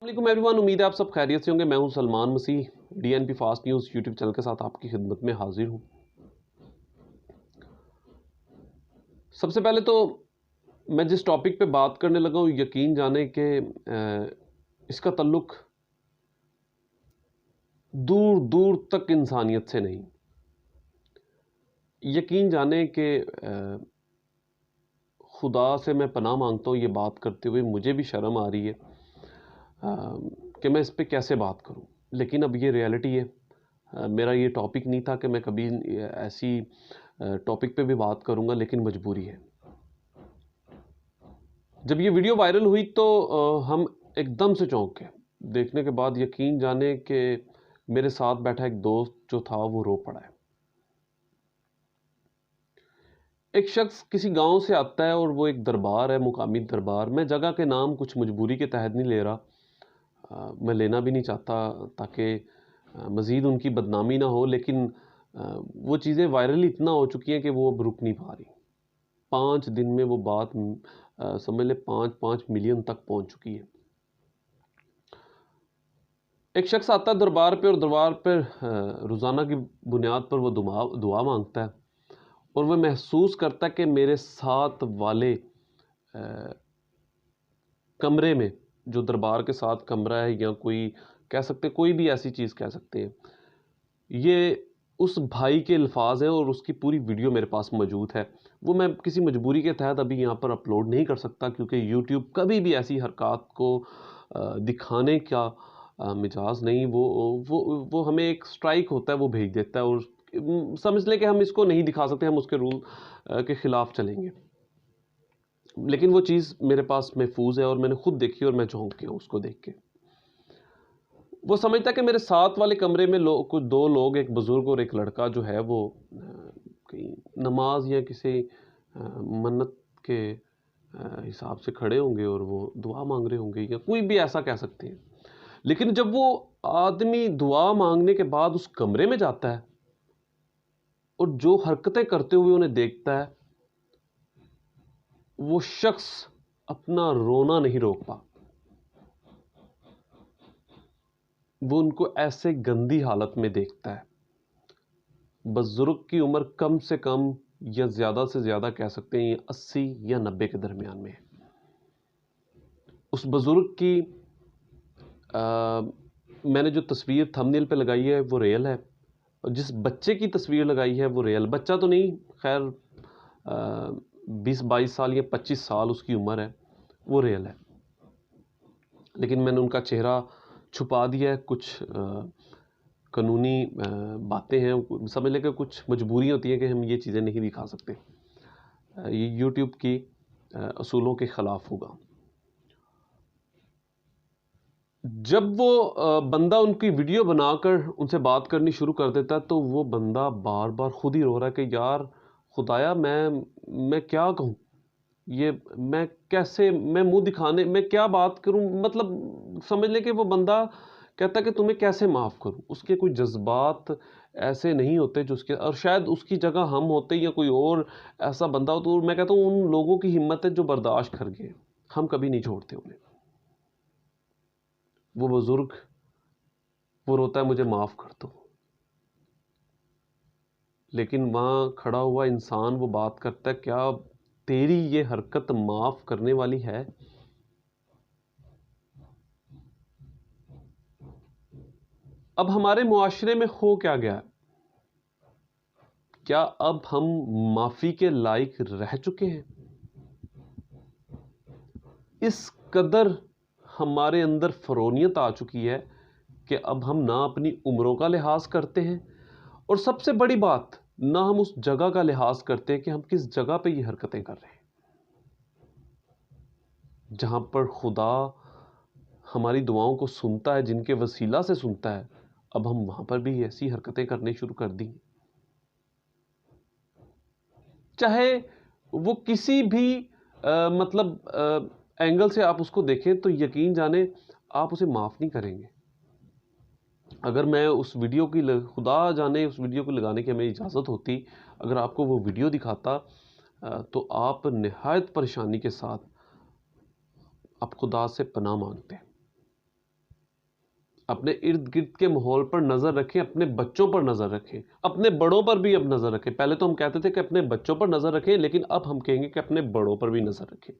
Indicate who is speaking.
Speaker 1: वालेकुम एवरीवन, उम्मीद है आप सब खैरियत से होंगे। मैं हूं Salman Masih, DNP fast news YouTube channel के साथ आपकी खिदमत में हाजिर हूं। सबसे पहले तो मैं जिस टॉपिक पे बात करने लगा हूं, यकीन जाने कि इसका ताल्लुक दूर दूर तक इंसानियत से नहीं। यकीन जाने कि खुदा से मैं पनाह मांगता हूं, ये बात करते हुए मुझे भी शर्म आ रही है कि मैं इस पे कैसे बात करूं, लेकिन अब ये रियलिटी है। मेरा ये टॉपिक नहीं था कि मैं कभी ऐसी टॉपिक पे भी बात करूंगा, लेकिन मजबूरी है। जब ये वीडियो वायरल हुई तो हम एकदम से चौंक गए। देखने के बाद यकीन जाने कि मेरे साथ बैठा एक दोस्त जो था वो रो पड़ा है। एक शख्स किसी गांव से आता है और वो एक दरबार है, मुकामी दरबार। मैं जगह के नाम कुछ मजबूरी के तहत नहीं ले रहा, मैं लेना भी नहीं चाहता ताकि मज़ीद उनकी बदनामी ना हो, लेकिन वो चीज़ें वायरल इतना हो चुकी हैं कि वो अब रुक नहीं पा रही। 5 दिन में वो बात समझ ले 5-5 मिलियन तक पहुंच चुकी है। एक शख्स आता है दरबार पे और दरबार पर रोज़ाना की बुनियाद पर वो दुआ मांगता है और वह महसूस करता है कि मेरे साथ वाले कमरे में, जो दरबार के साथ कमरा है या कोई कह सकते, कोई भी ऐसी चीज़ कह सकते हैं, ये उस भाई के अल्फाज हैं और उसकी पूरी वीडियो मेरे पास मौजूद है। वो मैं किसी मजबूरी के तहत अभी यहाँ पर अपलोड नहीं कर सकता, क्योंकि यूट्यूब कभी भी ऐसी हरकत को दिखाने का मिजाज नहीं, वो हमें एक स्ट्राइक होता है, वो भेज देता है और समझ ले कि हम इसको नहीं दिखा सकते, हम उसके रूल के ख़िलाफ़ चलेंगे। लेकिन वो चीज़ मेरे पास महफूज है और मैंने खुद देखी और मैं चौंक गया उसको देख के। वो समझता है कि मेरे साथ वाले कमरे में कुछ 2 लोग, एक बुज़ुर्ग और एक लड़का जो है वो कहीं नमाज या किसी मन्नत के हिसाब से खड़े होंगे और वो दुआ मांग रहे होंगे या कोई भी ऐसा कह सकते हैं। लेकिन जब वो आदमी दुआ मांगने के बाद उस कमरे में जाता है और जो हरकतें करते हुए उन्हें देखता है, वो शख्स अपना रोना नहीं रोक पाता। वो उनको ऐसे गंदी हालत में देखता है। बुजुर्ग की उम्र कम से कम या ज़्यादा से ज़्यादा कह सकते हैं 80 या 90 के दरमियान में है। उस बुजुर्ग की मैंने जो तस्वीर थंबनेल पे लगाई है वो रियल है, और जिस बच्चे की तस्वीर लगाई है वो रियल बच्चा तो नहीं, खैर 20-22 साल या 25 साल उसकी उम्र है, वो रियल है। लेकिन मैंने उनका चेहरा छुपा दिया है। कुछ कानूनी बातें हैं, समझ लें कि कुछ मजबूरी होती है कि हम ये चीज़ें नहीं दिखा सकते। ये यूट्यूब की असूलों के ख़िलाफ़ होगा। जब वो बंदा उनकी वीडियो बनाकर उनसे बात करनी शुरू कर देता है, तो वो बंदा बार बार खुद ही रो रहा है कि यार खुदाया, मैं क्या कहूँ, ये मैं कैसे, मैं मुंह दिखाने, मैं क्या बात करूं, मतलब समझ लें कि वो बंदा कहता है कि तुम्हें कैसे माफ़ करूं। उसके कोई जज्बात ऐसे नहीं होते जो उसके, और शायद उसकी जगह हम होते या कोई और ऐसा बंदा हो, तो मैं कहता हूँ उन लोगों की हिम्मत है जो बर्दाश्त कर गए। हम कभी नहीं छोड़ते उन्हें। वो बुजुर्ग वो रोता है मुझे माफ़ कर दो, लेकिन वहाँ खड़ा हुआ इंसान वो बात करता है, क्या तेरी ये हरकत माफ़ करने वाली है? अब हमारे मुआशरे में हो क्या गया? क्या अब हम माफ़ी के लायक रह चुके हैं? इस कदर हमारे अंदर फ़रौनियत आ चुकी है कि अब हम ना अपनी उम्रों का लिहाज करते हैं, और सबसे बड़ी बात, ना हम उस जगह का लिहाज करते हैं कि हम किस जगह पे ये हरकतें कर रहे हैं। जहाँ पर खुदा हमारी दुआओं को सुनता है, जिनके वसीला से सुनता है, अब हम वहाँ पर भी ऐसी हरकतें करनी शुरू कर दी। चाहे वो किसी भी एंगल से आप उसको देखें, तो यकीन जाने आप उसे माफ़ नहीं करेंगे। अगर मैं उस वीडियो की खुदा जाने उस वीडियो को लगाने की हमें इजाज़त होती, अगर आपको वो वीडियो दिखाता, तो आप निहायत परेशानी के साथ आप खुदा से पनाह मांगते। अपने इर्द गिर्द के माहौल पर नज़र रखें, अपने बच्चों पर नज़र रखें, अपने बड़ों पर भी अब नज़र रखें। पहले तो हम कहते थे कि अपने बच्चों पर नज़र रखें, लेकिन अब हम कहेंगे कि अपने बड़ों पर भी नज़र रखें।